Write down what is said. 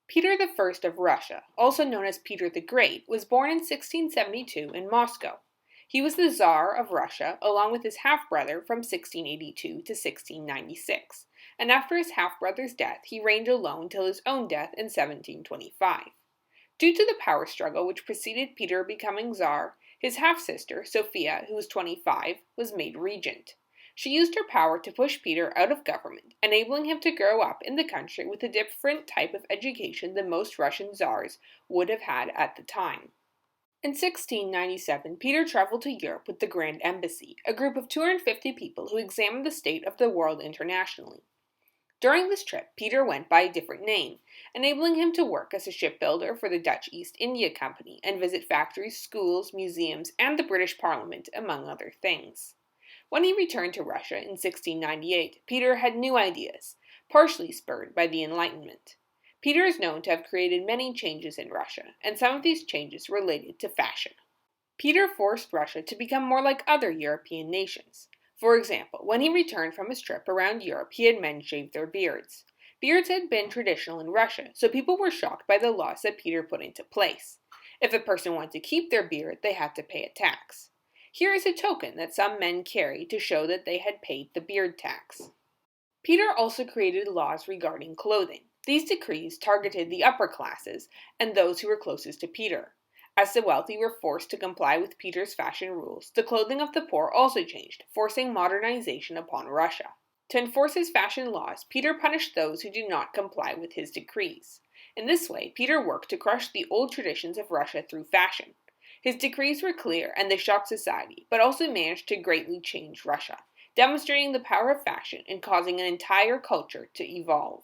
Peter I of Russia, also known as Peter the Great, was born in 1672 in Moscow. He was the Tsar of Russia along with his half-brother from 1682 to 1696, and after his half-brother's death he reigned alone till his own death in 1725. Due to the power struggle which preceded Peter becoming Tsar, his half-sister, Sophia, who was 25, was made regent. She used her power to push Peter out of government, enabling him to grow up in the country with a different type of education than most Russian Tsars would have had at the time. In 1697, Peter traveled to Europe with the Grand Embassy, a group of 250 people who examined the state of the world internationally. During this trip, Peter went by a different name, enabling him to work as a shipbuilder for the Dutch East India Company and visit factories, schools, museums, and the British Parliament, among other things. When he returned to Russia in 1698, Peter had new ideas, partially spurred by the Enlightenment. Peter is known to have created many changes in Russia, and some of these changes related to fashion. Peter forced Russia to become more like other European nations. For example, when he returned from his trip around Europe, he had men shave their beards. Beards had been traditional in Russia, so people were shocked by the laws that Peter put into place. If a person wanted to keep their beard, they had to pay a tax. Here is a token that some men carry to show that they had paid the beard tax. Peter also created laws regarding clothing. These decrees targeted the upper classes and those who were closest to Peter. As the wealthy were forced to comply with Peter's fashion rules, the clothing of the poor also changed, forcing modernization upon Russia. To enforce his fashion laws, Peter punished those who did not comply with his decrees. In this way, Peter worked to crush the old traditions of Russia through fashion. His decrees were clear and they shocked society, but also managed to greatly change Russia, demonstrating the power of fashion and causing an entire culture to evolve.